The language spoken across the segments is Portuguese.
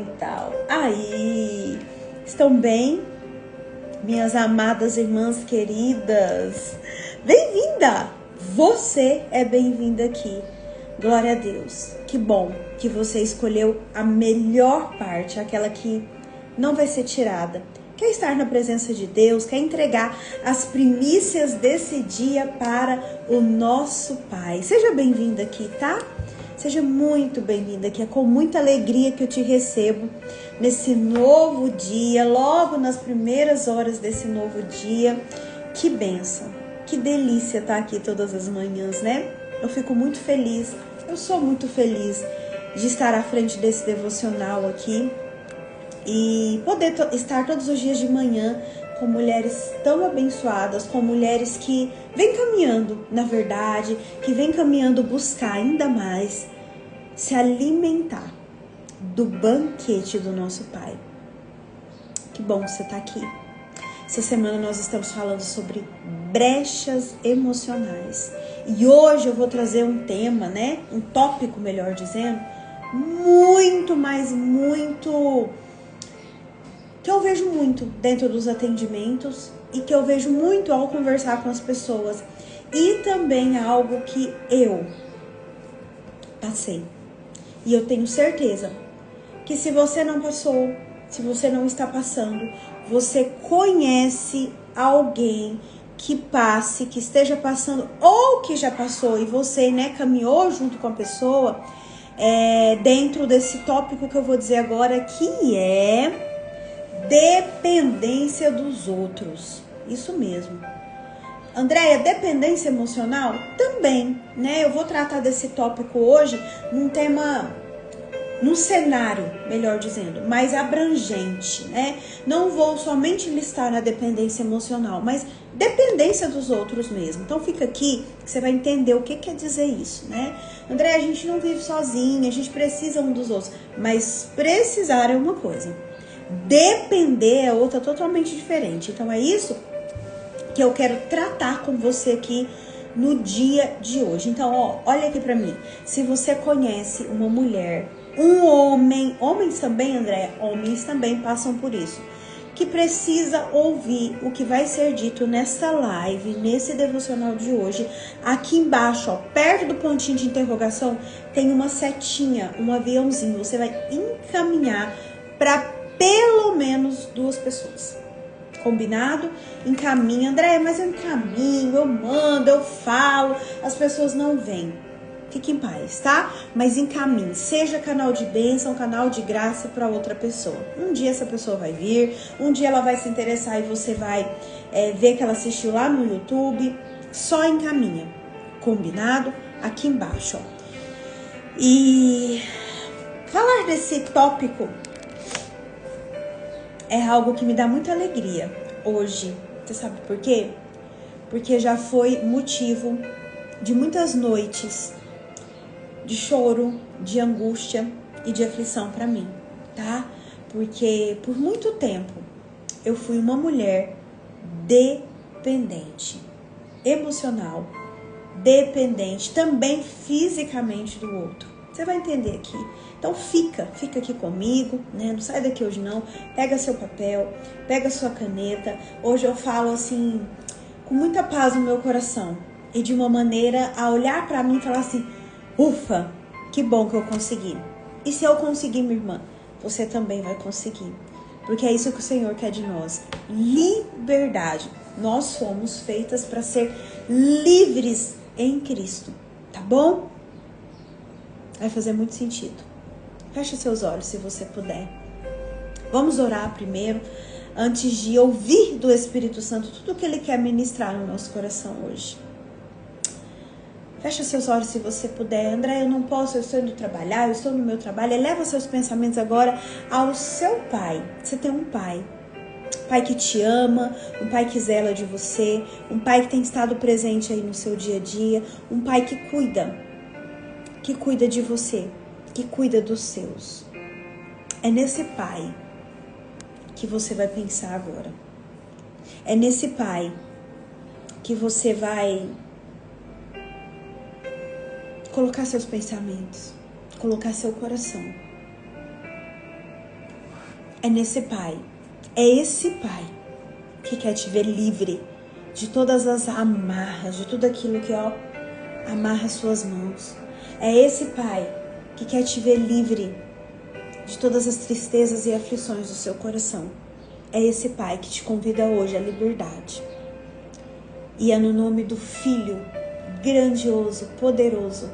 Então, aí, estão bem, minhas amadas irmãs queridas? Bem-vinda! Você é bem-vinda aqui. Glória a Deus. Que bom que você escolheu a melhor parte, aquela que não vai ser tirada. Quer estar na presença de Deus, quer entregar as primícias desse dia para o nosso Pai. Seja bem-vinda aqui, tá? Seja muito bem-vinda aqui. É com muita alegria que eu te recebo nesse novo dia, logo nas primeiras horas desse novo dia. Que bênção, que delícia estar aqui todas as manhãs, né? Eu fico muito feliz, eu sou muito feliz de estar à frente desse devocional aqui e poder estar todos os dias de manhã com mulheres tão abençoadas, com mulheres que vêm caminhando, na verdade, que vêm caminhando buscar ainda mais se alimentar do banquete do nosso Pai. Que bom que você está aqui. Essa semana nós estamos falando sobre brechas emocionais. E hoje eu vou trazer um tema, né? Um tópico, melhor dizendo, muito que eu vejo muito dentro dos atendimentos e que eu vejo muito ao conversar com as pessoas. E também algo que eu passei. E eu tenho certeza que se você não passou, se você não está passando, você conhece alguém que passe, que esteja passando ou que já passou e você, né, caminhou junto com a pessoa dentro desse tópico que eu vou dizer agora, que é dependência dos outros. Isso mesmo. Andréia, dependência emocional? Também, né? Eu vou tratar desse tópico hoje num cenário, melhor dizendo, mais abrangente, né? Não vou somente listar a dependência emocional, mas dependência dos outros mesmo. Então fica aqui que você vai entender o que quer dizer isso, né? André, a gente não vive sozinha, a gente precisa um dos outros, mas precisar é uma coisa, depender é outra totalmente diferente. Então é isso que eu quero tratar com você aqui no dia de hoje. Então, olha aqui pra mim. Se você conhece uma mulher, um homem, homens também, André, homens também passam por isso, que precisa ouvir o que vai ser dito nessa live, nesse devocional de hoje, aqui embaixo, perto do pontinho de interrogação, tem uma setinha, um aviãozinho. Você vai encaminhar para pelo menos 2 pessoas. Combinado? Encaminha. André, mas eu encaminho, eu mando, eu falo, as pessoas não vêm. Fique em paz, tá? Mas encaminhe. Seja canal de bênção, canal de graça para outra pessoa. Um dia essa pessoa vai vir, um dia ela vai se interessar e você vai ver que ela assistiu lá no YouTube. Só encaminha. Combinado? Aqui embaixo, ó. E falar desse tópico é algo que me dá muita alegria hoje. Você sabe por quê? Porque já foi motivo de muitas noites de choro, de angústia e de aflição para mim, tá? Porque por muito tempo eu fui uma mulher dependente, emocional, dependente, também fisicamente do outro. Você vai entender aqui. Então fica aqui comigo, né? Não sai daqui hoje não. Pega seu papel, pega sua caneta. Hoje eu falo assim, com muita paz no meu coração. E de uma maneira a olhar pra mim e falar assim, ufa, que bom que eu consegui. E se eu conseguir, minha irmã, você também vai conseguir. Porque é isso que o Senhor quer de nós. Liberdade. Nós fomos feitas para ser livres em Cristo. Tá bom? Vai fazer muito sentido. Feche seus olhos se você puder. Vamos orar primeiro, antes de ouvir do Espírito Santo tudo o que Ele quer ministrar no nosso coração hoje. Feche seus olhos se você puder. André, eu não posso, eu estou indo trabalhar, eu estou no meu trabalho. Eleva seus pensamentos agora ao seu Pai. Você tem um Pai. Pai que te ama, um Pai que zela de você, um Pai que tem estado presente aí no seu dia a dia, um Pai que cuida de você, que cuida dos seus. É nesse Pai que você vai pensar agora. É nesse Pai que você vai colocar seus pensamentos, colocar seu coração. é nesse Pai. É esse Pai que quer te ver livre de todas as amarras, de tudo aquilo que, amarra as suas mãos. É esse Pai que quer te ver livre de todas as tristezas e aflições do seu coração. É esse Pai que te convida hoje à liberdade. E é no nome do Filho grandioso, poderoso,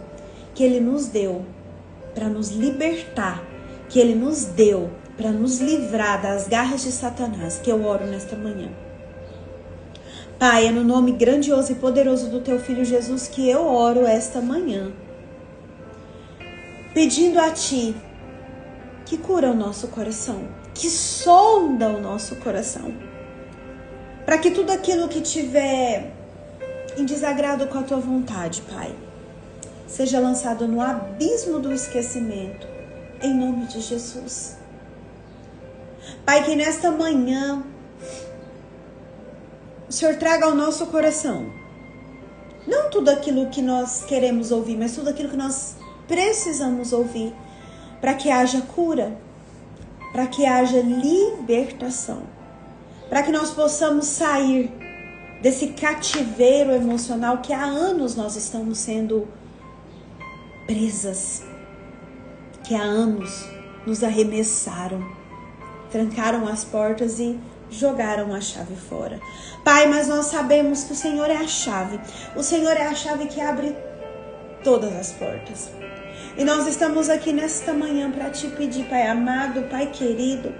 que Ele nos deu para nos libertar, que Ele nos deu para nos livrar das garras de Satanás, que eu oro nesta manhã. Pai, é no nome grandioso e poderoso do Teu Filho Jesus que eu oro esta manhã, pedindo a Ti que cura o nosso coração, que sonda o nosso coração, para que tudo aquilo que tiver em desagrado com a Tua vontade, Pai, seja lançado no abismo do esquecimento, em nome de Jesus. Pai, que nesta manhã o Senhor traga ao nosso coração não tudo aquilo que nós queremos ouvir, mas tudo aquilo que nós precisamos ouvir, para que haja cura, para que haja libertação, para que nós possamos sair desse cativeiro emocional que há anos nós estamos sendo presas, que há anos nos arremessaram, trancaram as portas e jogaram a chave fora. Pai, mas nós sabemos que o Senhor é a chave. O Senhor é a chave que abre todas as portas. E nós estamos aqui nesta manhã para te pedir, Pai amado, Pai querido,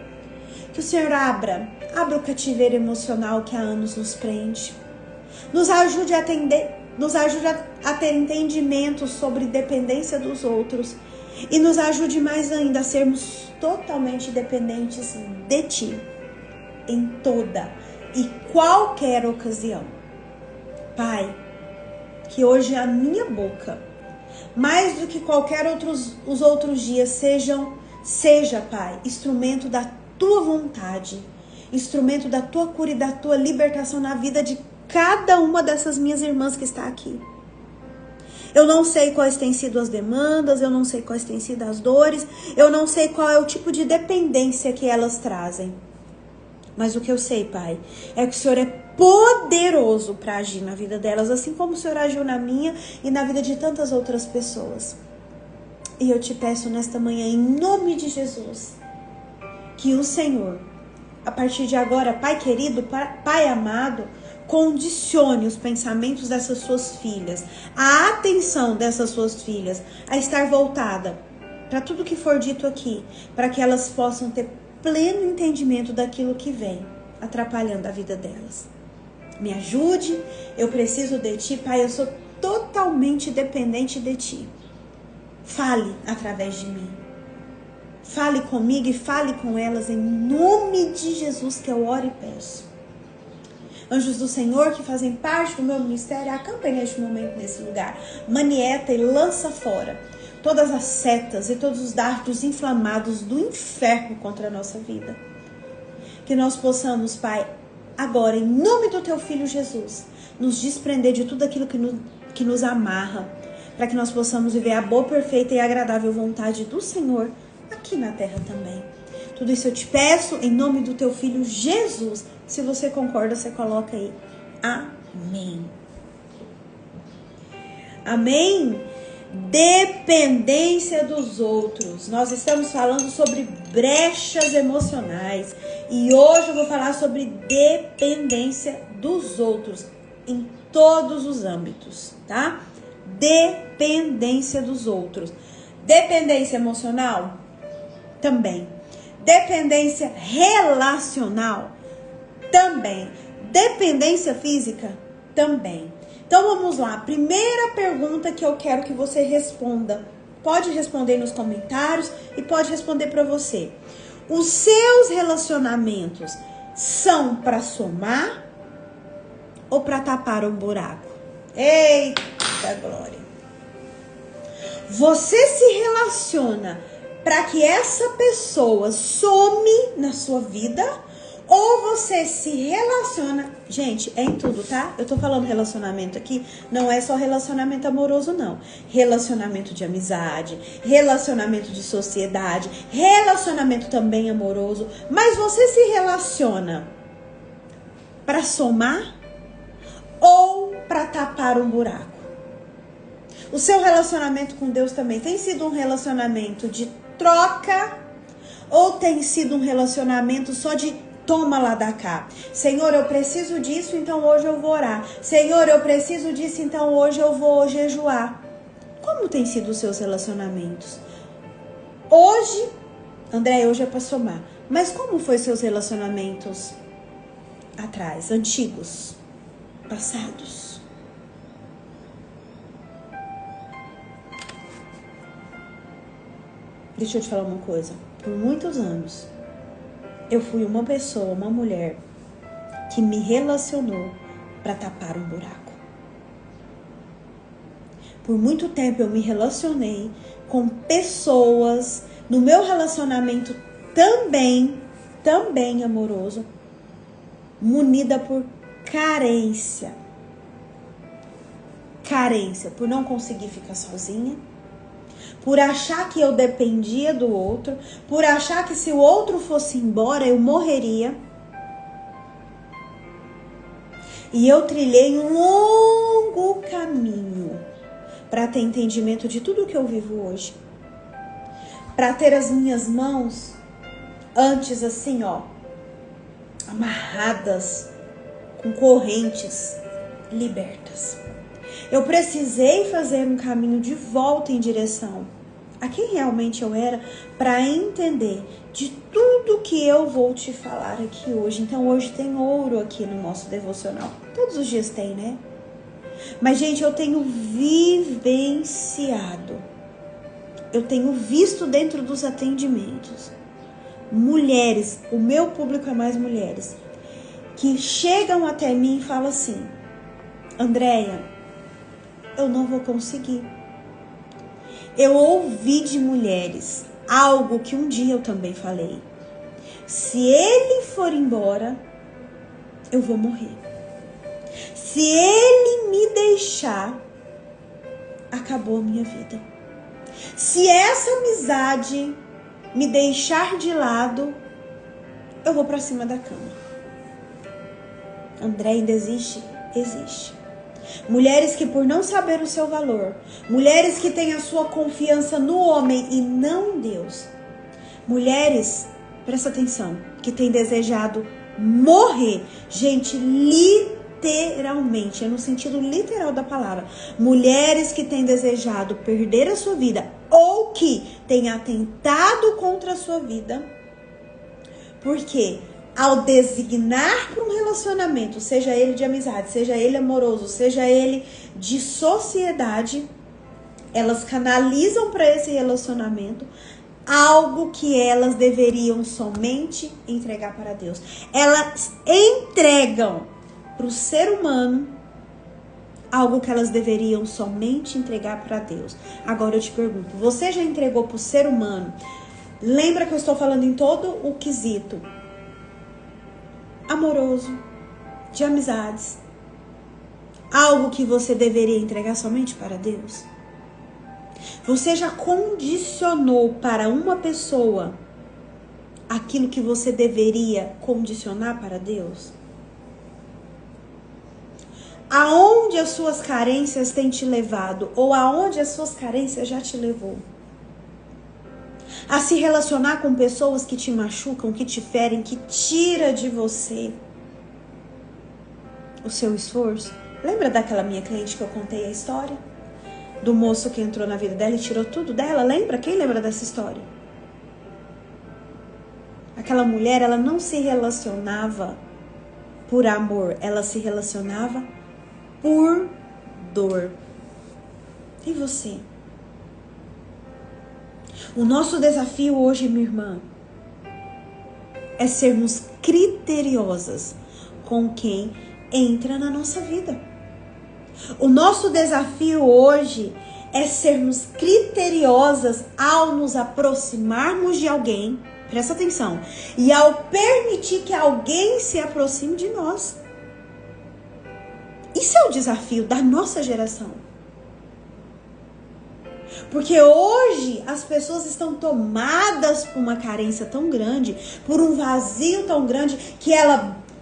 que o Senhor abra o cativeiro emocional que há anos nos prende. Nos ajude a ter entendimento sobre dependência dos outros. E nos ajude mais ainda a sermos totalmente dependentes de Ti, em toda e qualquer ocasião. Pai, que hoje a minha boca, mais do que qualquer os outros dias, seja, Pai, instrumento da Tua vontade, instrumento da Tua cura e da Tua libertação na vida de cada uma dessas minhas irmãs que está aqui. Eu não sei quais têm sido as demandas, eu não sei quais têm sido as dores, eu não sei qual é o tipo de dependência que elas trazem. Mas o que eu sei, Pai, é que o Senhor é poderoso para agir na vida delas, assim como o Senhor agiu na minha e na vida de tantas outras pessoas. E eu te peço nesta manhã, em nome de Jesus, que o Senhor, a partir de agora, Pai querido, Pai amado, condicione os pensamentos dessas suas filhas, a atenção dessas suas filhas a estar voltada para tudo que for dito aqui, para que elas possam ter pleno entendimento daquilo que vem atrapalhando a vida delas. Me ajude, eu preciso de Ti, Pai, eu sou totalmente dependente de Ti. Fale através de mim. Fale comigo e fale com elas em nome de Jesus que eu oro e peço. Anjos do Senhor que fazem parte do meu ministério, acampem neste momento nesse lugar. Manieta e lança fora todas as setas e todos os dardos inflamados do inferno contra a nossa vida. Que nós possamos, Pai, agora, em nome do Teu Filho Jesus, nos desprender de tudo aquilo que nos amarra, para que nós possamos viver a boa, perfeita e agradável vontade do Senhor aqui na terra também. Tudo isso eu te peço em nome do Teu Filho Jesus. Se você concorda, você coloca aí. Amém. Amém? Dependência dos outros. Nós estamos falando sobre brechas emocionais. E hoje eu vou falar sobre dependência dos outros. Em todos os âmbitos, tá? Dependência dos outros. Dependência emocional? Também. Dependência relacional? Também. Dependência física? Também. Então vamos lá. Primeira pergunta que eu quero que você responda. Pode responder nos comentários e pode responder para você. Os seus relacionamentos são para somar ou para tapar um buraco? Eita glória! Você se relaciona para que essa pessoa some na sua vida Ou você se relaciona... Gente, é em tudo, tá? Eu tô falando relacionamento aqui, não é só relacionamento amoroso, não. Relacionamento de amizade, relacionamento de sociedade, relacionamento também amoroso. Mas você se relaciona pra somar ou pra tapar um buraco? O seu relacionamento com Deus também tem sido um relacionamento de troca ou tem sido um relacionamento só de toma lá da cá? Senhor, eu preciso disso, então hoje eu vou orar. Senhor, eu preciso disso, então hoje eu vou jejuar. Como tem sido os seus relacionamentos? Hoje, André, hoje é para somar. Mas como foi seus relacionamentos atrás, antigos, passados? Deixa eu te falar uma coisa. Por muitos anos, eu fui uma pessoa, uma mulher, que me relacionou para tapar um buraco. Por muito tempo eu me relacionei com pessoas no meu relacionamento também amoroso, munida por carência. Carência, por não conseguir ficar sozinha, por achar que eu dependia do outro, por achar que se o outro fosse embora eu morreria. E eu trilhei um longo caminho para ter entendimento de tudo que eu vivo hoje. Para ter as minhas mãos antes assim, ó, amarradas com correntes, libertas. Eu precisei fazer um caminho de volta em direção a quem realmente eu era para entender de tudo que eu vou te falar aqui hoje. Então hoje tem ouro aqui no nosso devocional. Todos os dias tem, né? Mas, gente, eu tenho vivenciado, eu tenho visto dentro dos atendimentos mulheres, o meu público é mais mulheres, que chegam até mim e falam assim: Andréia, eu não vou conseguir. Eu ouvi de mulheres algo que um dia eu também falei. Se ele for embora, eu vou morrer. Se ele me deixar, acabou a minha vida. Se essa amizade me deixar de lado, eu vou pra cima da cama. André, ainda existe? Existe. Mulheres que, por não saber o seu valor, mulheres que têm a sua confiança no homem e não em Deus, mulheres, presta atenção, que têm desejado morrer. Gente, literalmente, é no sentido literal da palavra. Mulheres que têm desejado perder a sua vida ou que têm atentado contra a sua vida, porque ao designar para um relacionamento, seja ele de amizade, seja ele amoroso, seja ele de sociedade, elas canalizam para esse relacionamento algo que elas deveriam somente entregar para Deus. Elas entregam para o ser humano algo que elas deveriam somente entregar para Deus. Agora eu te pergunto, você já entregou para o ser humano? Lembra que eu estou falando em todo o quesito amoroso, de amizades, algo que você deveria entregar somente para Deus? Você já condicionou para uma pessoa aquilo que você deveria condicionar para Deus? Aonde as suas carências têm te levado, ou aonde as suas carências já te levou? A se relacionar com pessoas que te machucam, que te ferem, que tira de você o seu esforço. Lembra daquela minha cliente que eu contei a história? Do moço que entrou na vida dela e tirou tudo dela? Lembra? Quem lembra dessa história? Aquela mulher, ela não se relacionava por amor, ela se relacionava por dor. E você? O nosso desafio hoje, minha irmã, é sermos criteriosas com quem entra na nossa vida. O nosso desafio hoje é sermos criteriosas ao nos aproximarmos de alguém Presta atenção. E ao permitir que alguém se aproxime de nós. Isso é o desafio da nossa geração. Porque hoje as pessoas estão tomadas por uma carência tão grande, por um vazio tão grande, que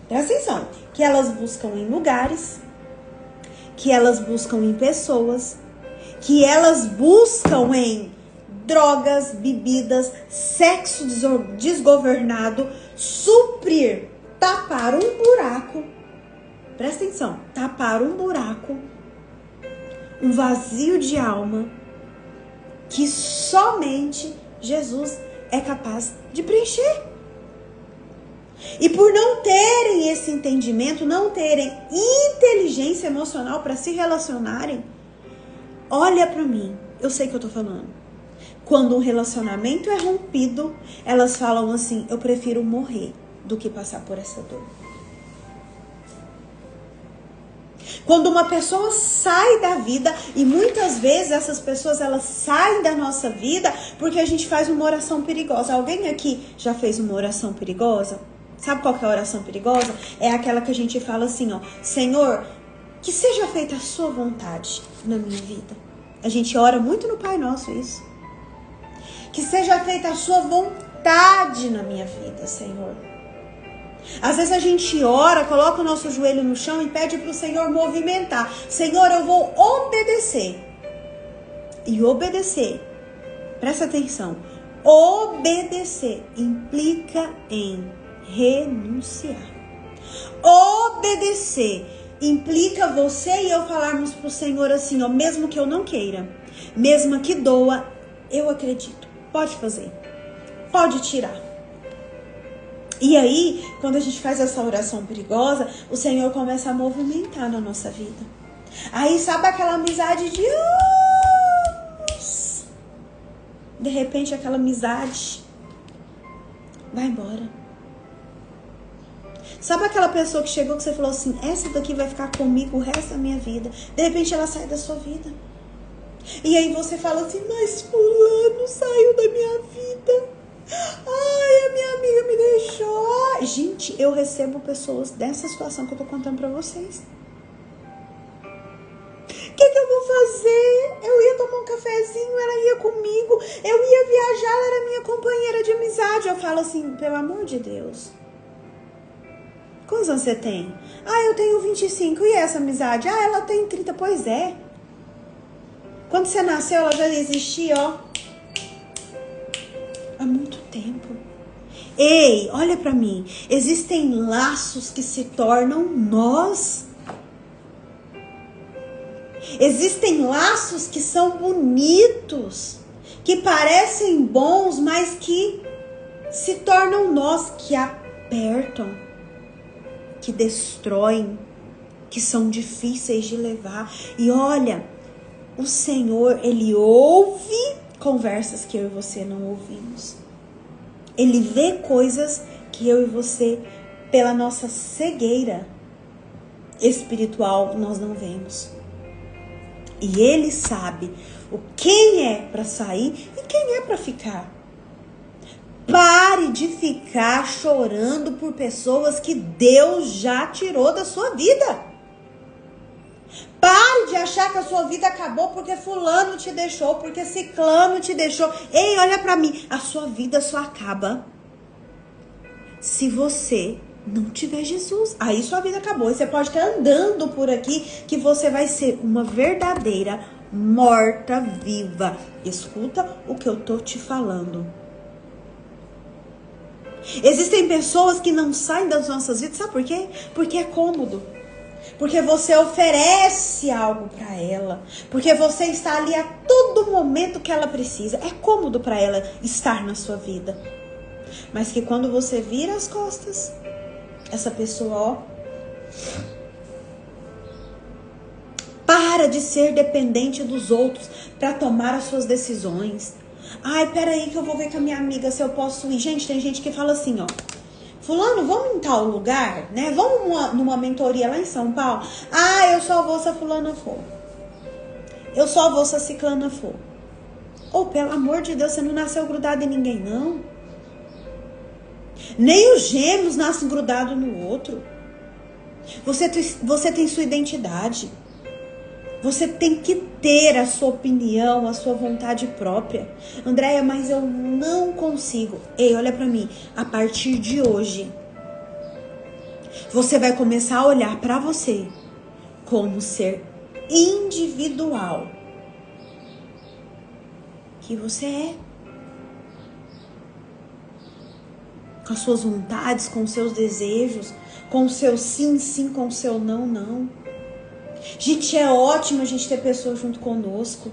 presta atenção, que elas buscam em lugares, que elas buscam em pessoas, que elas buscam em drogas, bebidas, sexo desgovernado, suprir, tapar um buraco. Presta atenção, tapar um buraco, um vazio de alma que somente Jesus é capaz de preencher. E por não terem esse entendimento, não terem inteligência emocional para se relacionarem, olha para mim, eu sei o que eu tô falando. Quando um relacionamento é rompido, elas falam assim: eu prefiro morrer do que passar por essa dor. Quando uma pessoa sai da vida, e muitas vezes essas pessoas elas saem da nossa vida porque a gente faz uma oração perigosa. Alguém aqui já fez uma oração perigosa? Sabe qual que é a oração perigosa? É aquela que a gente fala assim, ó: Senhor, que seja feita a sua vontade na minha vida. A gente ora muito no Pai Nosso isso. Que seja feita a sua vontade na minha vida, Senhor. Às vezes a gente ora, coloca o nosso joelho no chão e pede para o Senhor movimentar. Senhor, eu vou obedecer. E obedecer, presta atenção, obedecer implica em renunciar. Obedecer implica você e eu falarmos para o Senhor assim, ó: mesmo que eu não queira, mesmo que doa, eu acredito. Pode fazer, pode tirar. E aí, quando a gente faz essa oração perigosa, o Senhor começa a movimentar na nossa vida. Aí, sabe aquela amizade de anos? De repente, aquela amizade vai embora. Sabe aquela pessoa que chegou que você falou assim: essa daqui vai ficar comigo o resto da minha vida. De repente, ela sai da sua vida. E aí você fala assim: mas fulano saiu da minha vida. Ai, a minha amiga me deixou. Ai, gente, eu recebo pessoas dessa situação que eu tô contando pra vocês. O que eu vou fazer? Eu ia tomar um cafezinho, ela ia comigo. Eu ia viajar, ela era minha companheira de amizade. Eu falo assim: pelo amor de Deus. Quantos anos você tem? Ah, eu tenho 25. E essa amizade? Ah, ela tem 30. Pois é. Quando você nasceu, ela já existia, ó, há muito tempo. Ei, olha pra mim. Existem laços que se tornam nós. Existem laços que são bonitos, que parecem bons, mas que se tornam nós, que apertam, que destroem, que são difíceis de levar. E olha, o Senhor, Ele ouve conversas que eu e você não ouvimos. Ele vê coisas que eu e você, pela nossa cegueira espiritual, nós não vemos. E Ele sabe quem é para sair e quem é para ficar. Pare de ficar chorando por pessoas que Deus já tirou da sua vida. Pare de achar que a sua vida acabou porque fulano te deixou, porque ciclano te deixou. Ei, olha pra mim, a sua vida só acaba se você não tiver Jesus. Aí sua vida acabou. E você pode estar andando por aqui que você vai ser uma verdadeira morta-viva. Escuta o que eu tô te falando. Existem pessoas que não saem das nossas vidas, sabe por quê? Porque é cômodo. Porque você oferece algo para ela. Porque você está ali a todo momento que ela precisa. É cômodo para ela estar na sua vida. Mas que quando você vira as costas, essa pessoa, ó, para de ser dependente dos outros para tomar as suas decisões. Ai, peraí que eu vou ver com a minha amiga se eu posso ir. Gente, tem gente que fala assim, ó: fulano, vamos em tal lugar, né? Vamos numa mentoria lá em São Paulo. Ah, eu só vou se a fulana for. Eu só vou se a ciclana for. Pelo amor de Deus, você não nasceu grudado em ninguém, não. Nem os gêmeos nascem grudados no outro. Você tem sua identidade. Você tem que ter a sua opinião, a sua vontade própria. Andréia, mas eu não consigo. Ei, olha pra mim. A partir de hoje, você vai começar a olhar pra você como ser individual que você é. Com as suas vontades, com os seus desejos, com o seu sim, sim, com o seu não, não. Gente, é ótimo a gente ter pessoas junto conosco.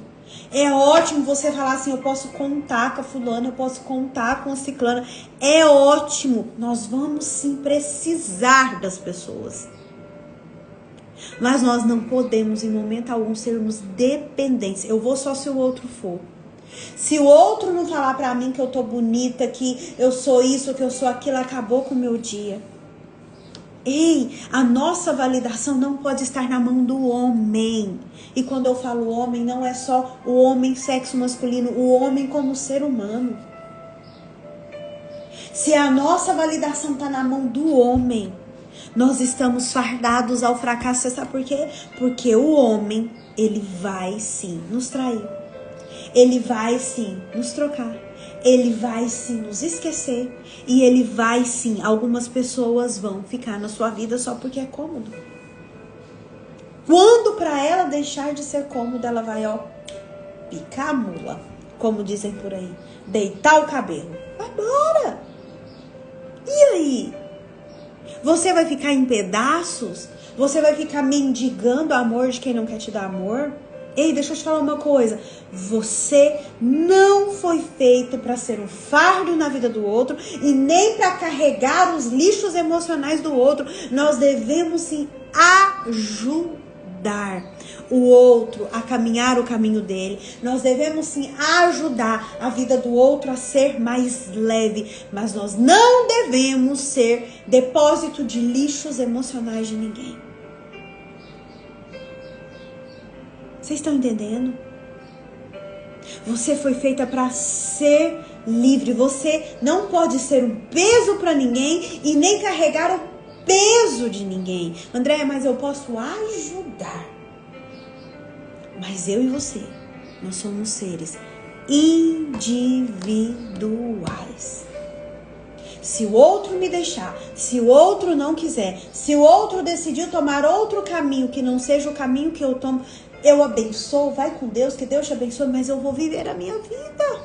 É ótimo você falar assim, eu posso contar com a fulana, eu posso contar com a ciclana. É ótimo. Nós vamos sim precisar das pessoas. Mas nós não podemos em momento algum sermos dependentes. Eu vou só se o outro for. Se o outro não falar pra mim que eu tô bonita, que eu sou isso, que eu sou aquilo, acabou com o meu dia. Ei, a nossa validação não pode estar na mão do homem. E quando eu falo homem, não é só o homem sexo masculino, o homem como ser humano. Se a nossa validação está na mão do homem, nós estamos fardados ao fracasso. Você sabe por quê? Porque o homem, ele vai sim nos trair. Ele vai sim nos trocar. Ele vai sim nos esquecer. E ele vai sim, algumas pessoas vão ficar na sua vida só porque é cômodo. Quando pra ela deixar de ser cômodo, ela vai, ó, picar a mula, como dizem por aí. Deitar o cabelo. Vai embora. E aí? Você vai ficar em pedaços? Você vai ficar mendigando amor de quem não quer te dar amor? Ei, deixa eu te falar uma coisa. Você não foi feito para ser um fardo na vida do outro e nem para carregar os lixos emocionais do outro. Nós devemos sim ajudar o outro a caminhar o caminho dele. Nós devemos sim ajudar a vida do outro a ser mais leve. Mas nós não devemos ser depósito de lixos emocionais de ninguém. Vocês estão entendendo? Você foi feita para ser livre. Você não pode ser um peso para ninguém e nem carregar o peso de ninguém. Andréia, mas eu posso ajudar. Mas eu e você, nós somos seres individuais. Se o outro me deixar, se o outro não quiser, se o outro decidiu tomar outro caminho que não seja o caminho que eu tomo, eu abençoo, vai com Deus, que Deus te abençoe, mas eu vou viver a minha vida.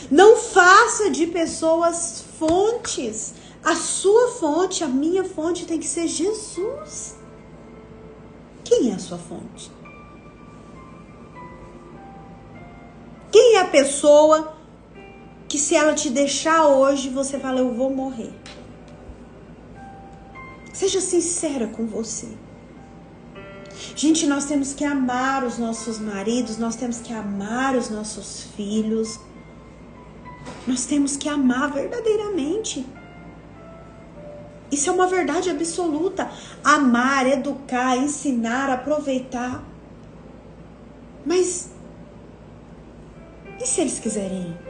Não faça de pessoas fontes. A sua fonte, a minha fonte tem que ser Jesus. Quem é a sua fonte? Quem é a pessoa que se ela te deixar hoje, você fala, eu vou morrer? Seja sincera com você. Gente, nós temos que amar os nossos maridos, nós temos que amar os nossos filhos. Nós temos que amar verdadeiramente. Isso é uma verdade absoluta. Amar, educar, ensinar, aproveitar. Mas e se eles quiserem ir?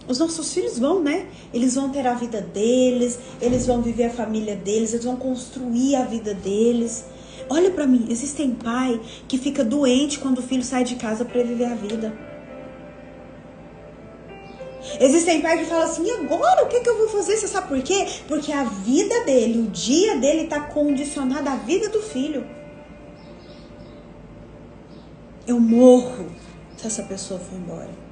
Os nossos filhos vão, né? Eles vão ter a vida deles, eles vão viver a família deles, eles vão construir a vida deles. Olha pra mim, existem pai que fica doente quando o filho sai de casa pra viver a vida. Existem pai que fala assim, e agora o que eu vou fazer? Você sabe por quê? Porque a vida dele, o dia dele tá condicionado à vida do filho. Eu morro se essa pessoa for embora.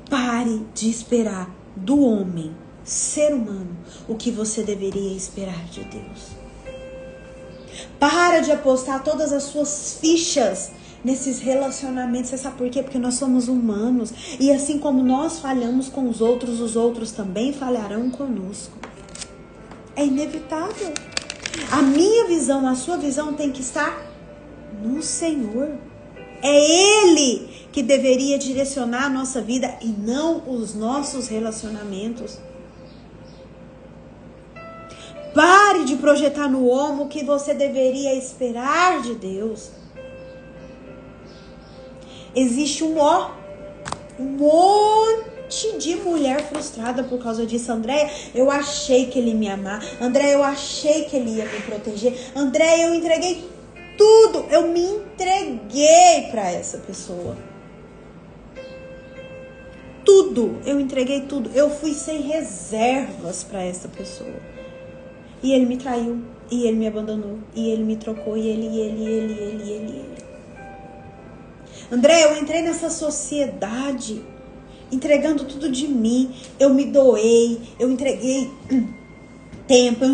Pare de esperar do homem, ser humano, o que você deveria esperar de Deus. Para de apostar todas as suas fichas nesses relacionamentos. Você sabe por quê? Porque nós somos humanos. E assim como nós falhamos com os outros também falharão conosco. É inevitável. A minha visão, a sua visão tem que estar no Senhor. É Ele que deveria direcionar a nossa vida e não os nossos relacionamentos. Pare de projetar no homem o que você deveria esperar de Deus. Existe um Um monte de mulher frustrada por causa disso. Andréia, eu achei que ele ia me amar. Andréia, eu achei que ele ia me proteger. Andréia, eu entreguei tudo. Eu me entreguei para essa pessoa. Tudo. Eu entreguei tudo. Eu fui sem reservas para essa pessoa. E ele me traiu. E ele me abandonou. E ele me trocou. E ele. André, eu entrei nessa sociedade entregando tudo de mim. Eu me doei, eu entreguei tempo, eu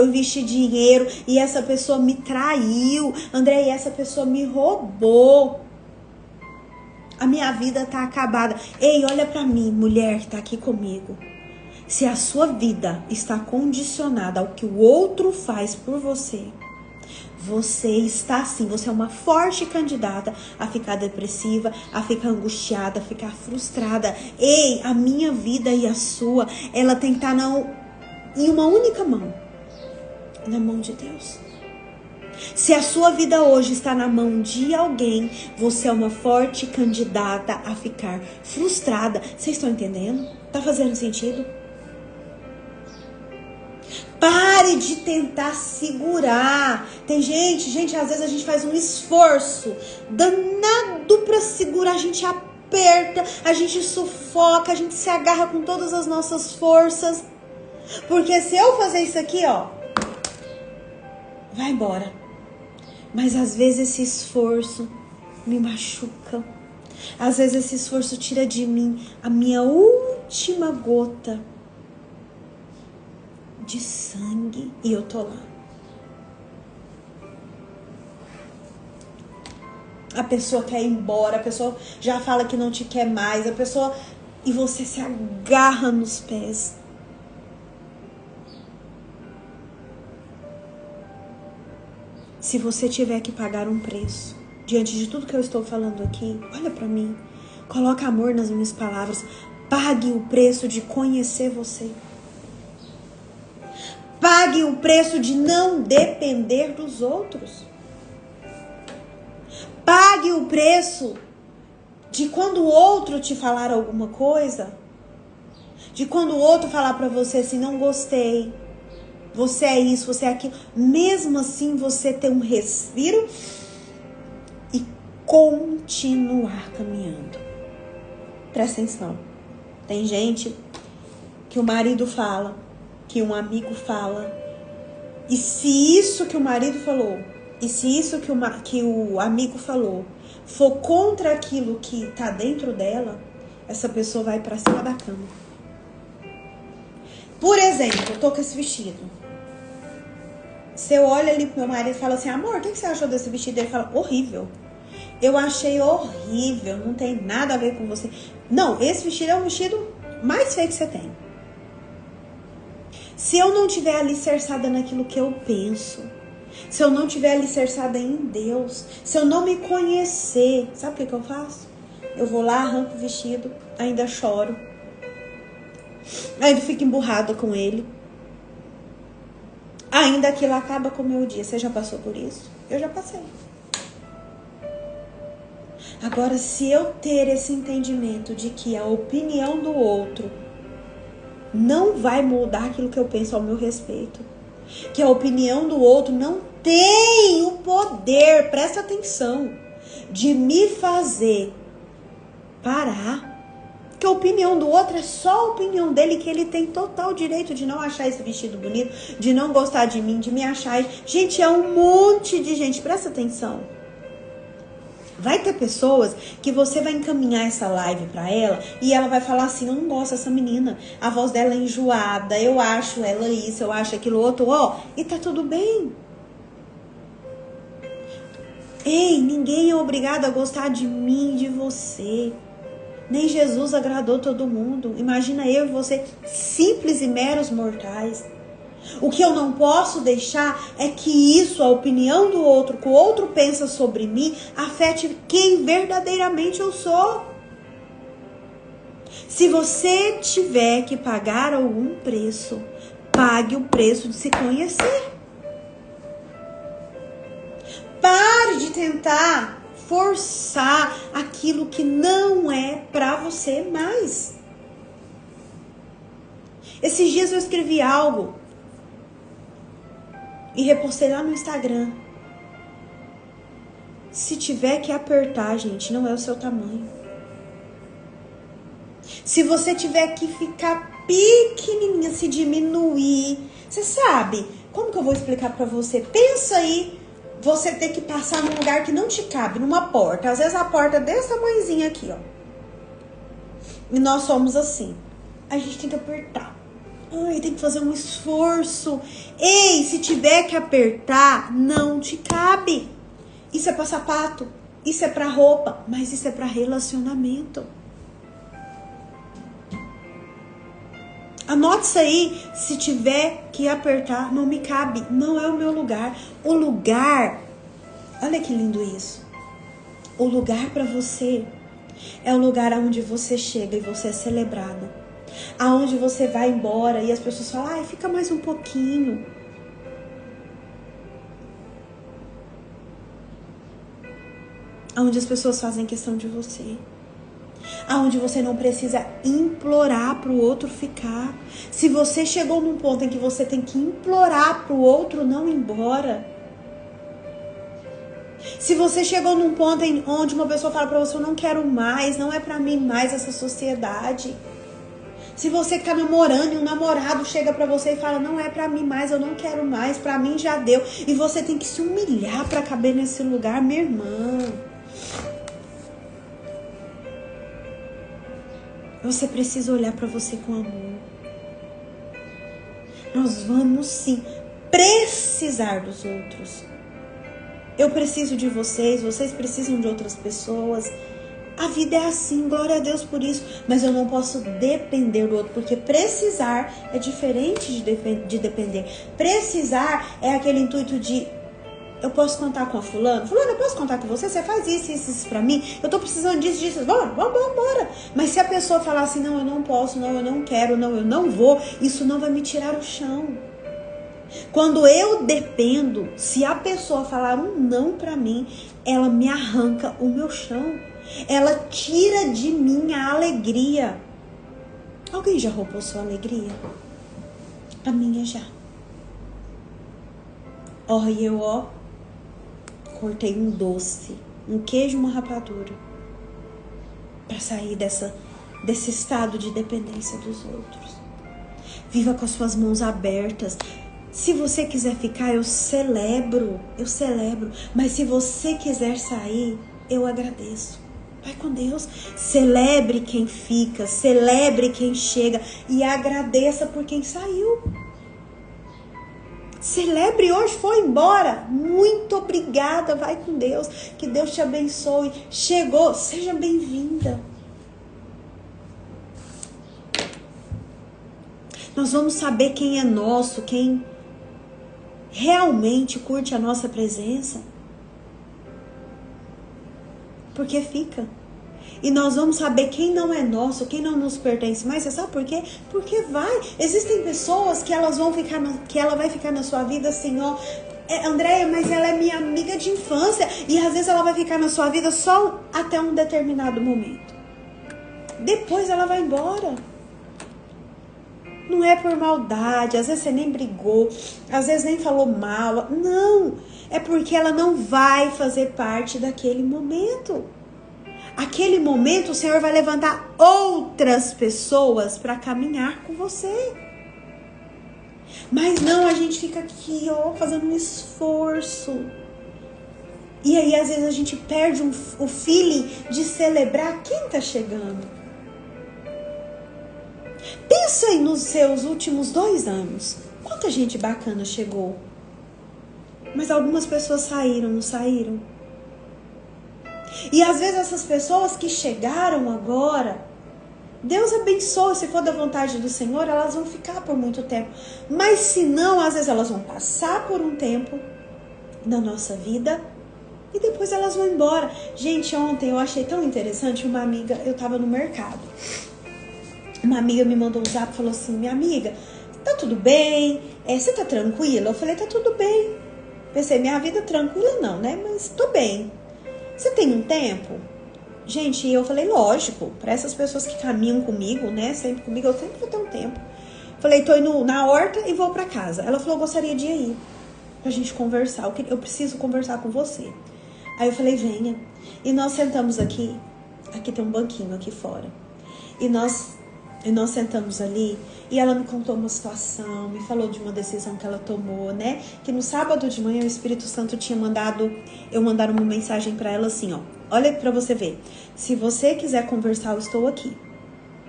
investi dinheiro e essa pessoa me traiu. André, e essa pessoa me roubou. A minha vida tá acabada. Ei, olha pra mim, mulher que tá aqui comigo. Se a sua vida está condicionada ao que o outro faz por você, você está assim, você é uma forte candidata a ficar depressiva, a ficar angustiada, a ficar frustrada. Ei, a minha vida e a sua, ela tem que estar em uma única mão, na mão de Deus. Se a sua vida hoje está na mão de alguém, você é uma forte candidata a ficar frustrada. Vocês estão entendendo? Tá fazendo sentido? Pare de tentar segurar. Tem gente, às vezes a gente faz um esforço danado pra segurar, a gente aperta, a gente sufoca, a gente se agarra com todas as nossas forças. Porque se eu fazer isso aqui, ó, vai embora. Mas às vezes esse esforço me machuca. Às vezes esse esforço tira de mim a minha última gota de sangue e eu tô lá. A pessoa quer ir embora, a pessoa já fala que não te quer mais, a pessoa... E você se agarra nos pés. Se você tiver que pagar um preço, diante de tudo que eu estou falando aqui, olha pra mim, coloca amor nas minhas palavras, pague o preço de conhecer você. Pague o preço de não depender dos outros. Pague o preço de quando o outro te falar alguma coisa, de quando o outro falar pra você assim, não gostei, você é isso, você é aquilo. Mesmo assim, você ter um respiro e continuar caminhando. Presta atenção. Tem gente que o marido fala, que um amigo fala, e se isso que o marido falou, e se isso que o amigo falou for contra aquilo que tá dentro dela, essa pessoa vai pra cima da cama. Por exemplo, eu tô com esse vestido. Você olha ali pro meu marido e fala assim, amor, o que você achou desse vestido? Ele fala, horrível. Eu achei horrível, não tem nada a ver com você. Não, esse vestido é o vestido mais feio que você tem. Se eu não tiver alicerçada naquilo que eu penso, se eu não tiver alicerçada em Deus, se eu não me conhecer, sabe o que eu faço? Eu vou lá, arranco o vestido, ainda choro, ainda fico emburrada com ele, ainda aquilo acaba com o meu dia. Você já passou por isso? Eu já passei. Agora, se eu ter esse entendimento de que a opinião do outro não vai mudar aquilo que eu penso ao meu respeito, que a opinião do outro não tem o poder, presta atenção, de me fazer parar, que a opinião do outro é só a opinião dele, que ele tem total direito de não achar esse vestido bonito, de não gostar de mim, de me achar... Gente, é um monte de gente, presta atenção. Vai ter pessoas que você vai encaminhar essa live pra ela e ela vai falar assim, eu não gosto dessa menina, a voz dela é enjoada, eu acho ela isso, eu acho aquilo outro, ó, e tá tudo bem. Ei, ninguém é obrigado a gostar de mim, de você. Nem Jesus agradou todo mundo. Imagina eu e você, simples e meros mortais. O que eu não posso deixar é que isso, a opinião do outro, que o outro pensa sobre mim, afete quem verdadeiramente eu sou. Se você tiver que pagar algum preço, pague o preço de se conhecer. Pare de tentar forçar aquilo que não é pra você mais. Esses dias eu escrevi algo e repostei lá no Instagram. Se tiver que apertar, gente, não é o seu tamanho. Se você tiver que ficar pequenininha, se diminuir, você sabe, como que eu vou explicar pra você? Pensa aí, você ter que passar num lugar que não te cabe, numa porta. Às vezes a porta é desse tamanhozinho aqui, ó. E nós somos assim. A gente tem que apertar. Ai, tem que fazer um esforço. Ei, se tiver que apertar, não te cabe. Isso é pra sapato, isso é pra roupa, mas isso é pra relacionamento. Anote isso aí, se tiver que apertar, não me cabe, não é o meu lugar. O lugar, olha que lindo isso. O lugar pra você é o lugar onde você chega e você é celebrada. Aonde você vai embora e as pessoas falam, ai, fica mais um pouquinho. Aonde as pessoas fazem questão de você. Aonde você não precisa implorar pro outro ficar. Se você chegou num ponto em que você tem que implorar pro outro não ir embora. Se você chegou num ponto em onde uma pessoa fala pra você, eu não quero mais, não é pra mim mais essa sociedade. Se você tá namorando e um namorado chega pra você e fala, não é pra mim mais, eu não quero mais, pra mim já deu. E você tem que se humilhar pra caber nesse lugar, minha irmã. Você precisa olhar pra você com amor. Nós vamos sim precisar dos outros. Eu preciso de vocês, vocês precisam de outras pessoas. A vida é assim, glória a Deus por isso. Mas eu não posso depender do outro, porque precisar é diferente de depender. Precisar é aquele intuito de, eu posso contar com a fulana? Fulana, eu posso contar com você? Você faz isso pra mim? Eu tô precisando disso. Bora. Mas se a pessoa falar assim, não, eu não posso, não, eu não quero, não, eu não vou, isso não vai me tirar o chão. Quando eu dependo, se a pessoa falar um não pra mim, ela me arranca o meu chão. Ela tira de mim a alegria. Alguém já roubou sua alegria? A minha já. E eu, cortei um doce, um queijo, uma rapadura, pra sair desse estado de dependência dos outros. Viva com as suas mãos abertas. Se você quiser ficar, eu celebro. Mas se você quiser sair, eu agradeço. Vai com Deus. Celebre quem fica, celebre quem chega e agradeça por quem saiu. Celebre, hoje foi embora. Muito obrigada, vai com Deus. Que Deus te abençoe. Chegou, seja bem-vinda. Nós vamos saber quem é nosso, quem realmente curte a nossa presença. Porque fica. E nós vamos saber quem não é nosso, quem não nos pertence mais. Você sabe por quê? Porque vai. Existem pessoas que elas vão ficar, que ela vai ficar na sua vida assim, ó. Andréia, mas ela é minha amiga de infância. E às vezes ela vai ficar na sua vida só até um determinado momento. Depois ela vai embora. Não é por maldade, às vezes você nem brigou, às vezes nem falou mal. Não, é porque ela não vai fazer parte daquele momento. Aquele momento o Senhor vai levantar outras pessoas para caminhar com você. Mas não, a gente fica aqui, ó, fazendo um esforço. E aí às vezes a gente perde o feeling de celebrar quem tá chegando. Pensa aí nos seus últimos 2 anos. Quanta gente bacana chegou. Mas algumas pessoas saíram, não saíram? E às vezes essas pessoas que chegaram agora, Deus abençoe, se for da vontade do Senhor, elas vão ficar por muito tempo. Mas se não, às vezes elas vão passar por um tempo na nossa vida e depois elas vão embora. Gente, ontem eu achei tão interessante, uma amiga, eu tava no mercado. Uma amiga me mandou um zap e falou assim, minha amiga, tá tudo bem? Você tá tranquila? Eu falei, tá tudo bem. Pensei, minha vida tranquila não, né? Mas tô bem. Você tem um tempo? Gente, eu falei, lógico, para essas pessoas que caminham comigo, né, sempre comigo, eu sempre vou ter um tempo. Falei, tô indo na horta e vou para casa. Ela falou, gostaria de ir aí, pra gente conversar, eu preciso conversar com você. Aí eu falei, venha. E nós sentamos aqui tem um banquinho aqui fora. E nós sentamos ali e ela me contou uma situação, me falou de uma decisão que ela tomou, né? Que no sábado de manhã o Espírito Santo tinha mandado eu mandar uma mensagem para ela assim, ó. Olha pra você ver. Se você quiser conversar, eu estou aqui.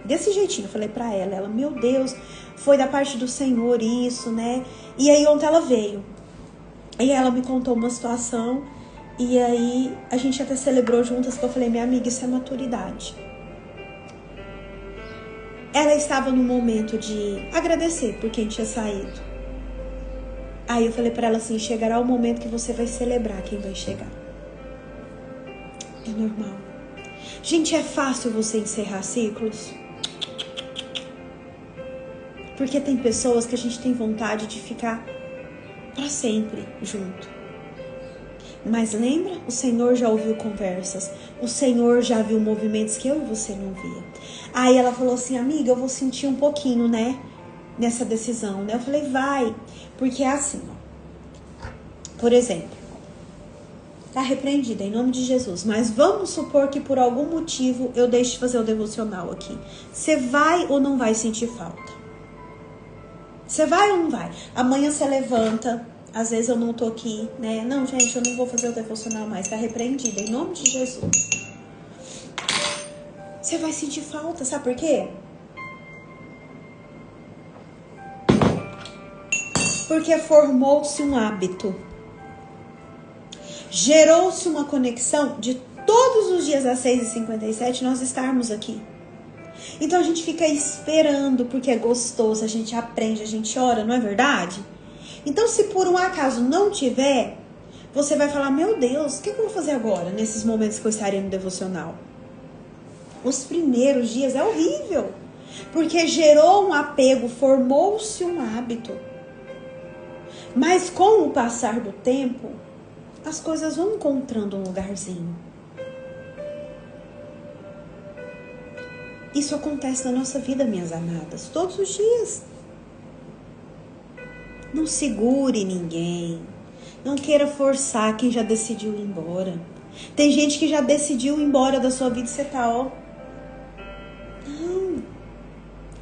Desse jeitinho, eu falei pra ela. Ela, meu Deus, foi da parte do Senhor isso, né? E aí ontem ela veio. E ela me contou uma situação. E aí a gente até celebrou juntas, que eu falei, minha amiga, isso é maturidade. Ela estava no momento de agradecer por quem tinha saído. Aí eu falei pra ela assim, chegará o momento que você vai celebrar quem vai chegar. É normal. Gente, é fácil você encerrar ciclos? Porque tem pessoas que a gente tem vontade de ficar pra sempre junto. Mas lembra? O Senhor já ouviu conversas. O Senhor já viu movimentos que eu e você não via. Aí ela falou assim, amiga, eu vou sentir um pouquinho, né? Nessa decisão, né? Eu falei, vai. Porque é assim, ó. Por exemplo, tá repreendida em nome de Jesus. Mas vamos supor que por algum motivo eu deixe de fazer o devocional aqui. Você vai ou não vai sentir falta? Você vai ou não vai? Amanhã você levanta... Às vezes eu não tô aqui, né? Não, gente, eu não vou fazer o devocional mais. Tá repreendida, em nome de Jesus. Você vai sentir falta, sabe por quê? Porque formou-se um hábito. Gerou-se uma conexão de todos os dias às 6h57 nós estarmos aqui. Então a gente fica esperando, porque é gostoso, a gente aprende, a gente ora, não é verdade? Então, se por um acaso não tiver, você vai falar, meu Deus, o que eu vou fazer agora, nesses momentos que eu estaria no devocional? Os primeiros dias é horrível, porque gerou um apego, formou-se um hábito. Mas com o passar do tempo, as coisas vão encontrando um lugarzinho. Isso acontece na nossa vida, minhas amadas, todos os dias. Não segure ninguém. Não queira forçar quem já decidiu ir embora. Tem gente que já decidiu ir embora da sua vida e você tá, ó. Não.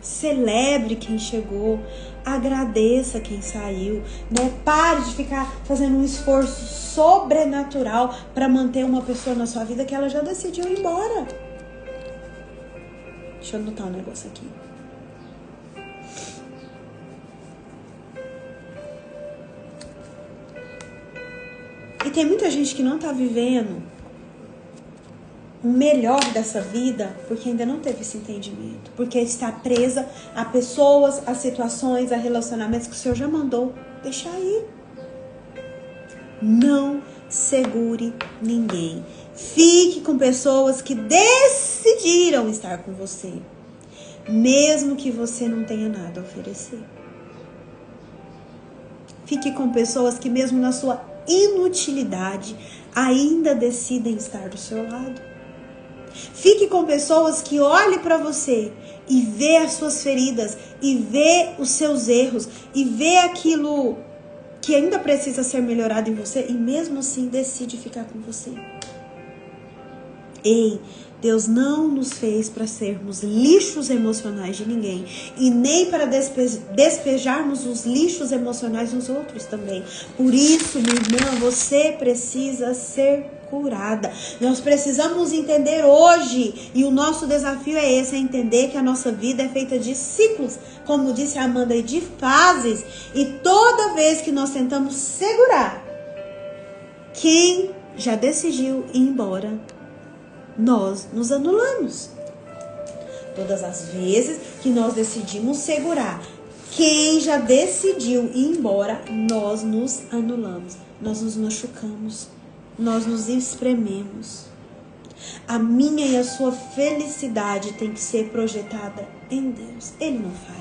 Celebre quem chegou. Agradeça quem saiu. Né? Pare de ficar fazendo um esforço sobrenatural para manter uma pessoa na sua vida que ela já decidiu ir embora. Deixa eu anotar um negócio aqui. E tem muita gente que não tá vivendo o melhor dessa vida porque ainda não teve esse entendimento. Porque está presa a pessoas, a situações, a relacionamentos que o Senhor já mandou deixar ir. Não segure ninguém. Fique com pessoas que decidiram estar com você. Mesmo que você não tenha nada a oferecer. Fique com pessoas que mesmo na sua inutilidade ainda decidem estar do seu lado. Fique com pessoas que olhem para você e vê as suas feridas e vê os seus erros e vê aquilo que ainda precisa ser melhorado em você e mesmo assim decide ficar com você. Ei, Deus não nos fez para sermos lixos emocionais de ninguém e nem para despejarmos os lixos emocionais nos outros também. Por isso, minha irmã, você precisa ser curada. Nós precisamos entender hoje, e o nosso desafio é esse, é entender que a nossa vida é feita de ciclos, como disse a Amanda, e de fases. E toda vez que nós tentamos segurar quem já decidiu ir embora, nós nos anulamos. Todas as vezes que nós decidimos segurar quem já decidiu ir embora, nós nos anulamos, nós nos machucamos, nós nos esprememos. A minha e a sua felicidade tem que ser projetada em Deus. Ele não falha.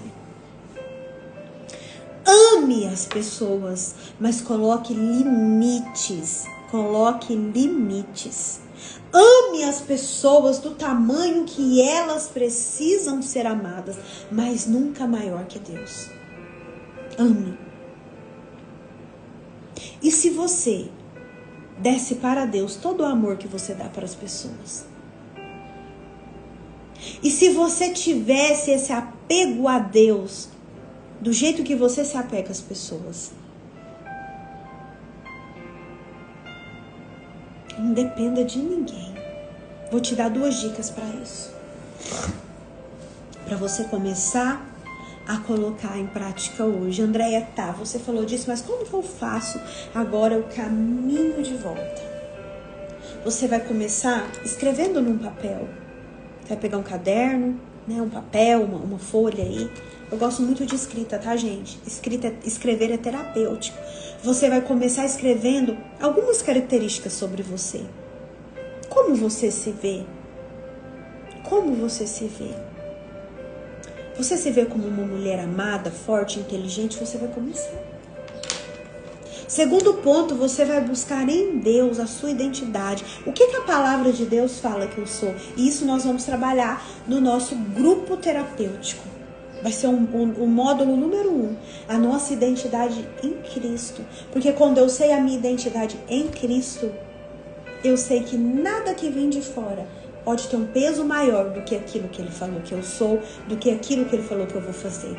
Ame as pessoas, mas coloque limites. Coloque limites. Ame as pessoas do tamanho que elas precisam ser amadas, mas nunca maior que Deus. Ame. E se você desse para Deus todo o amor que você dá para as pessoas, e se você tivesse esse apego a Deus do jeito que você se apega às pessoas, não dependa de ninguém. Vou te dar 2 dicas para isso. Para você começar a colocar em prática hoje. Andréia, você falou disso, mas como que eu faço agora o caminho de volta? Você vai começar escrevendo num papel. Você vai pegar um caderno, né, um papel, uma folha aí. Eu gosto muito de escrita, tá, gente? Escrever é terapêutico. Você vai começar escrevendo algumas características sobre você. Como você se vê? Como você se vê? Você se vê como uma mulher amada, forte, inteligente? Você vai começar. Segundo ponto, você vai buscar em Deus a sua identidade. O que a palavra de Deus fala que eu sou? E isso nós vamos trabalhar no nosso grupo terapêutico. Vai ser o módulo número 1. A nossa identidade em Cristo. Porque quando eu sei a minha identidade em Cristo, eu sei que nada que vem de fora pode ter um peso maior do que aquilo que Ele falou que eu sou, do que aquilo que Ele falou que eu vou fazer.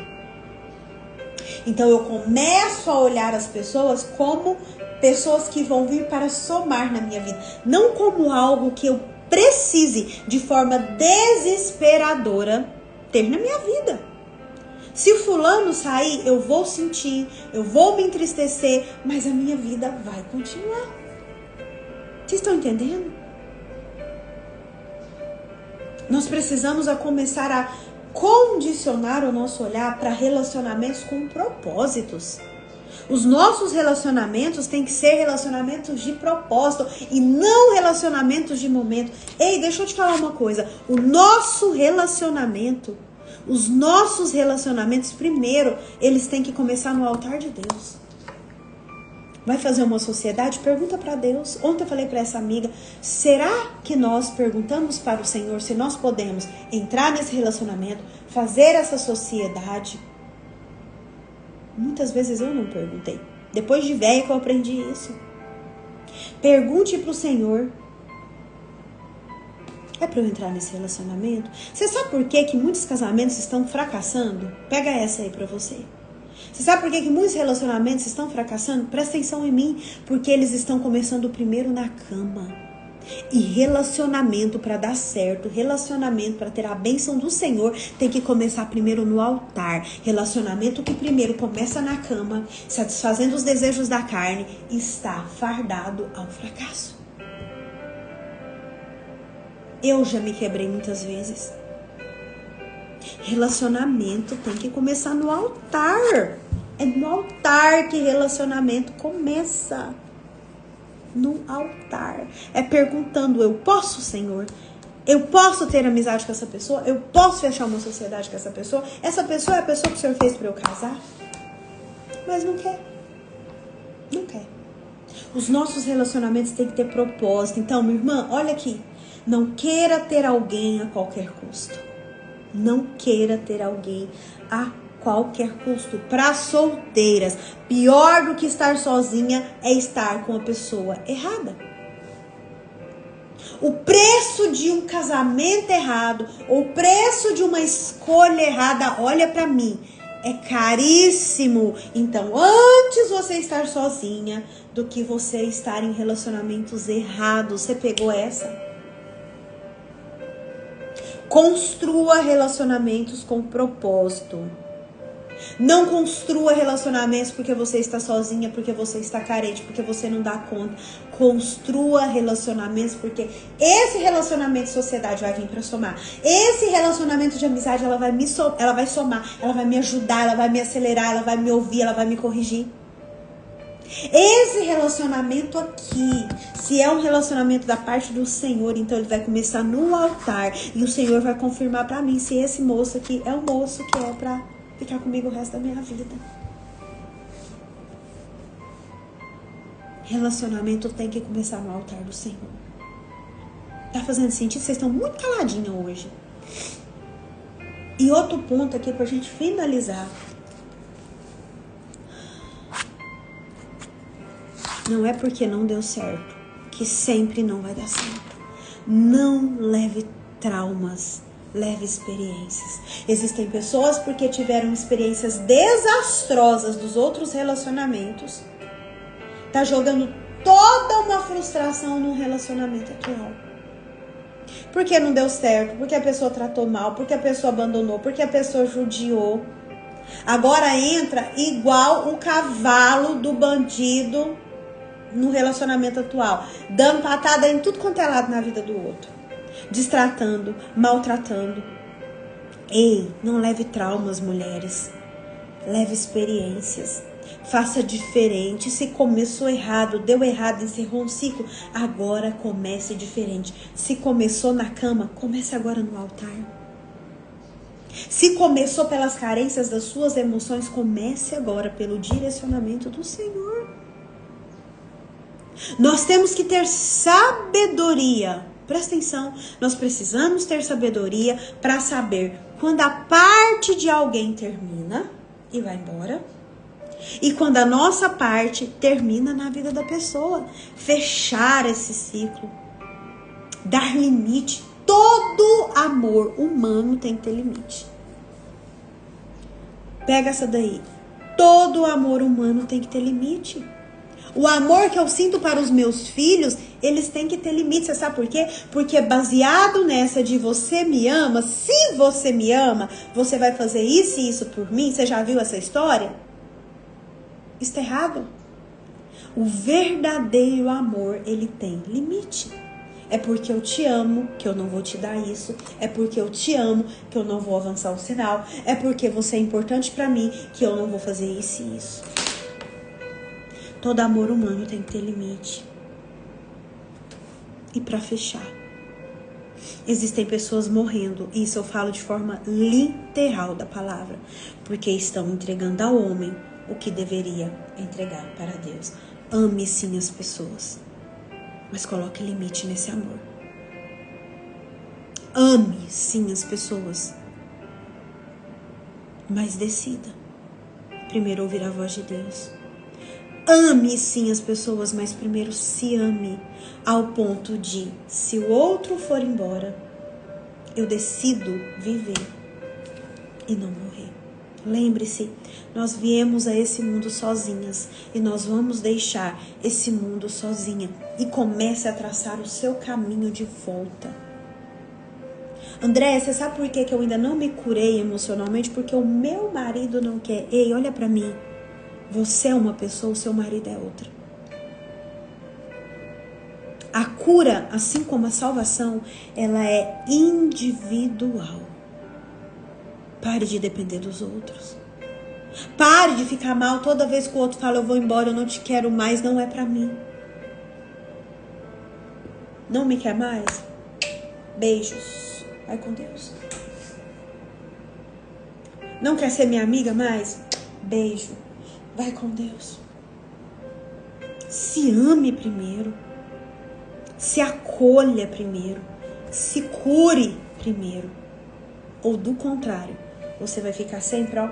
Então eu começo a olhar as pessoas como pessoas que vão vir para somar na minha vida. Não como algo que eu precise de forma desesperadora ter na minha vida. Se o fulano sair, eu vou sentir, eu vou me entristecer, mas a minha vida vai continuar. Vocês estão entendendo? Nós precisamos começar a condicionar o nosso olhar para relacionamentos com propósitos. Os nossos relacionamentos têm que ser relacionamentos de propósito e não relacionamentos de momento. Ei, deixa eu te falar uma coisa. Os nossos relacionamentos, primeiro, eles têm que começar no altar de Deus. Vai fazer uma sociedade? Pergunta para Deus. Ontem eu falei para essa amiga, será que nós perguntamos para o Senhor se nós podemos entrar nesse relacionamento, fazer essa sociedade? Muitas vezes eu não perguntei. Depois de velha que eu aprendi isso. Pergunte para o Senhor. É para eu entrar nesse relacionamento? Você sabe por que muitos casamentos estão fracassando? Pega essa aí para você. Você sabe por que muitos relacionamentos estão fracassando? Presta atenção em mim. Porque eles estão começando primeiro na cama. E relacionamento para dar certo, relacionamento para ter a bênção do Senhor, tem que começar primeiro no altar. Relacionamento que primeiro começa na cama, satisfazendo os desejos da carne, está fardado ao fracasso. Eu já me quebrei muitas vezes. Relacionamento tem que começar no altar. É no altar que relacionamento começa. No altar. É perguntando, eu posso, Senhor? Eu posso ter amizade com essa pessoa? Eu posso fechar uma sociedade com essa pessoa? Essa pessoa é a pessoa que o Senhor fez para eu casar? Mas não quer. Não quer. Os nossos relacionamentos têm que ter propósito. Então, minha irmã, olha aqui. Não queira ter alguém a qualquer custo. Não queira ter alguém a qualquer custo. Para solteiras, pior do que estar sozinha é estar com a pessoa errada. O preço de um casamento errado, o preço de uma escolha errada, olha para mim, é caríssimo. Então, antes você estar sozinha do que você estar em relacionamentos errados. Você pegou essa? Construa relacionamentos com propósito. Não construa relacionamentos porque você está sozinha, porque você está carente, porque você não dá conta. Construa relacionamentos porque esse relacionamento de sociedade vai vir para somar. Esse relacionamento de amizade ela vai somar, ela vai me ajudar, ela vai me acelerar, ela vai me ouvir, ela vai me corrigir. Esse relacionamento aqui, se é um relacionamento da parte do Senhor, então ele vai começar no altar e o Senhor vai confirmar para mim se esse moço aqui é o moço que é para ficar comigo o resto da minha vida. Relacionamento tem que começar no altar do Senhor. Tá fazendo sentido? Vocês estão muito caladinhos hoje. E outro ponto aqui pra gente finalizar. Não é porque não deu certo que sempre não vai dar certo. Não leve traumas, leve experiências. Existem pessoas porque tiveram experiências desastrosas dos outros relacionamentos. Tá jogando toda uma frustração no relacionamento atual. Porque não deu certo, porque a pessoa tratou mal, porque a pessoa abandonou, porque a pessoa judiou. Agora entra igual o cavalo do bandido no relacionamento atual, dando patada em tudo quanto é lado na vida do outro, destratando, maltratando. Ei, não leve traumas, mulheres, leve experiências, faça diferente. Se começou errado, deu errado, encerrou um ciclo, agora comece diferente. Se começou na cama, comece agora no altar. Se começou pelas carências das suas emoções, comece agora pelo direcionamento do Senhor. Nós temos que ter sabedoria. Presta atenção, nós precisamos ter sabedoria para saber quando a parte de alguém termina e vai embora, e quando a nossa parte termina na vida da pessoa. Fechar esse ciclo, dar limite. Todo amor humano tem que ter limite. Pega essa daí. Todo amor humano tem que ter limite. O amor que eu sinto para os meus filhos, eles têm que ter limite. Você sabe por quê? Porque baseado nessa de você me ama, se você me ama, você vai fazer isso e isso por mim. Você já viu essa história? Isso tá errado. O verdadeiro amor, ele tem limite. É porque eu te amo que eu não vou te dar isso. É porque eu te amo que eu não vou avançar o sinal. É porque você é importante para mim que eu não vou fazer isso e isso. Todo amor humano tem que ter limite. E para fechar, existem pessoas morrendo, e isso eu falo de forma literal da palavra, porque estão entregando ao homem o que deveria entregar para Deus. Ame sim as pessoas, mas coloque limite nesse amor. Ame sim as pessoas, mas decida primeiro ouvir a voz de Deus. Ame sim as pessoas, mas primeiro se ame ao ponto de, se o outro for embora, eu decido viver e não morrer. Lembre-se, nós viemos a esse mundo sozinhas e nós vamos deixar esse mundo sozinha. E comece a traçar o seu caminho de volta. André, você sabe por que eu ainda não me curei emocionalmente? Porque o meu marido não quer. Ei, olha pra mim. Você é uma pessoa, o seu marido é outra. A cura, assim como a salvação, ela é individual. Pare de depender dos outros. Pare de ficar mal toda vez que o outro fala, eu vou embora, eu não te quero mais, não é pra mim. Não me quer mais? Beijos. Vai com Deus. Não quer ser minha amiga mais? Beijo. Vai com Deus. Se ame primeiro. Se acolha primeiro. Se cure primeiro. Ou do contrário, você vai ficar sempre, ó,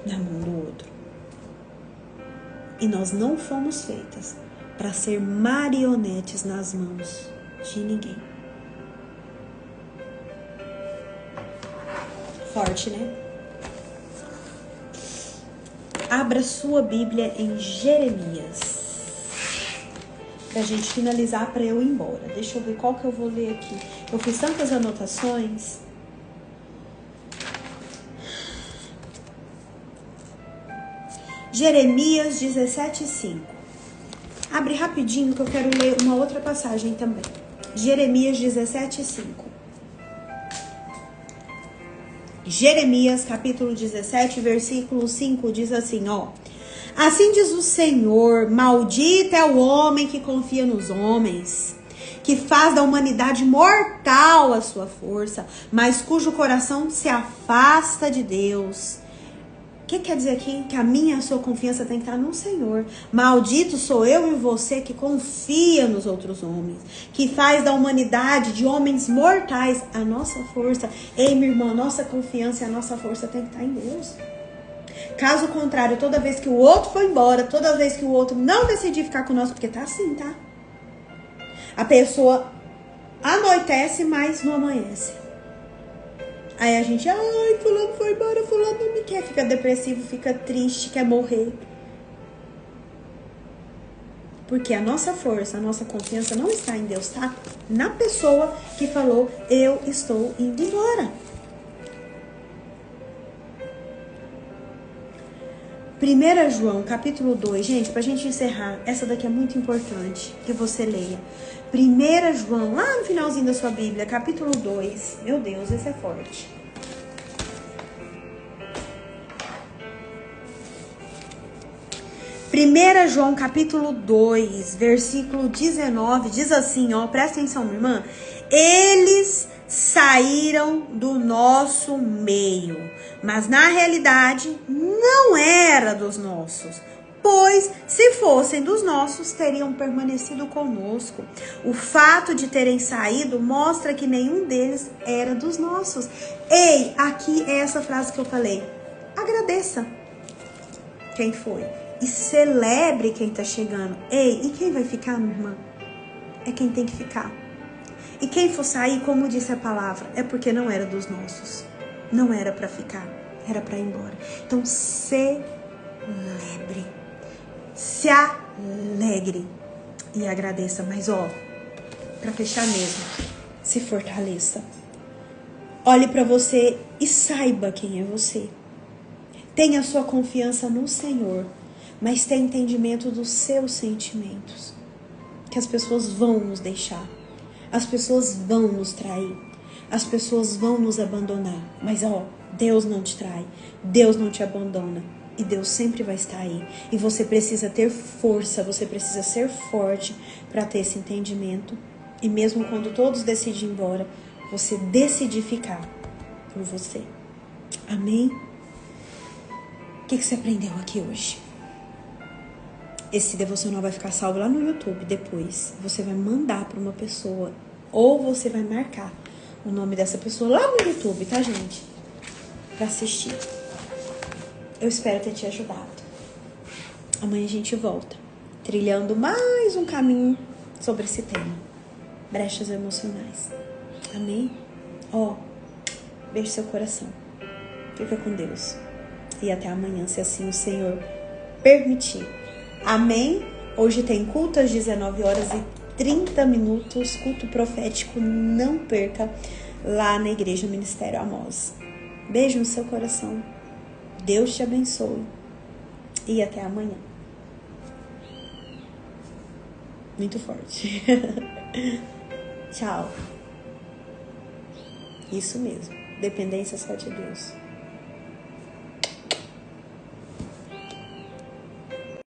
na mão do outro. E nós não fomos feitas para ser marionetes nas mãos de ninguém. Forte, né? Abra sua Bíblia em Jeremias. Pra gente finalizar, pra eu ir embora. Deixa eu ver qual que eu vou ler aqui. Eu fiz tantas anotações. Jeremias 17:5. Abre rapidinho que eu quero ler uma outra passagem também. Jeremias 17:5. Jeremias capítulo 17, versículo 5 diz assim, ó. Assim diz o Senhor, maldito é o homem que confia nos homens, que faz da humanidade mortal a sua força, mas cujo coração se afasta de Deus. O que quer dizer aqui? Que a minha e a sua confiança tem que estar no Senhor. Maldito sou eu e você que confia nos outros homens, que faz da humanidade, de homens mortais, a nossa força. Ei, minha irmã, nossa confiança e a nossa força tem que estar em Deus. Caso contrário, toda vez que o outro for embora, toda vez que o outro não decidir ficar conosco, porque tá assim, tá? A pessoa anoitece, mas não amanhece. Aí a gente, ai, fulano foi embora, fulano não me quer. Fica depressivo, fica triste, quer morrer. Porque a nossa força, a nossa confiança não está em Deus, tá? Na pessoa que falou, eu estou indo embora. 1 João, capítulo 2, gente, pra gente encerrar, essa daqui é muito importante que você leia. 1 João, lá no finalzinho da sua Bíblia, capítulo 2. Meu Deus, esse é forte. Primeira João, capítulo 2, versículo 19, diz assim, ó, presta atenção, minha irmã. Eles saíram do nosso meio, mas na realidade não era dos nossos. Pois, se fossem dos nossos, teriam permanecido conosco. O fato de terem saído mostra que nenhum deles era dos nossos. Ei, aqui é essa frase que eu falei. Agradeça quem foi e celebre quem tá chegando. Ei, e quem vai ficar, minha irmã? É quem tem que ficar. E quem for sair, como disse a palavra, é porque não era dos nossos. Não era para ficar, era para ir embora. Então, celebre. Se alegre e agradeça, mas ó, para fechar mesmo, se fortaleça. Olhe para você e saiba quem é você. Tenha sua confiança no Senhor, mas tenha entendimento dos seus sentimentos. Que as pessoas vão nos deixar, as pessoas vão nos trair, as pessoas vão nos abandonar, mas ó, Deus não te trai, Deus não te abandona. E Deus sempre vai estar aí. E você precisa ter força, você precisa ser forte para ter esse entendimento. E mesmo quando todos decidem ir embora, você decidir ficar por você. Amém? O que você aprendeu aqui hoje? Esse devocional vai ficar salvo lá no YouTube depois. Você vai mandar para uma pessoa ou você vai marcar o nome dessa pessoa lá no YouTube, tá, gente? Para assistir. Eu espero ter te ajudado. Amanhã a gente volta, trilhando mais um caminho sobre esse tema. Brechas emocionais. Amém? Ó, beijo seu coração. Fica com Deus. E até amanhã, se assim o Senhor permitir. Amém? Hoje tem culto às 19h30, culto profético. Não perca lá na Igreja Ministério Amós. Beijo no seu coração. Deus te abençoe. E até amanhã. Muito forte. Tchau. Isso mesmo. Dependência só de Deus.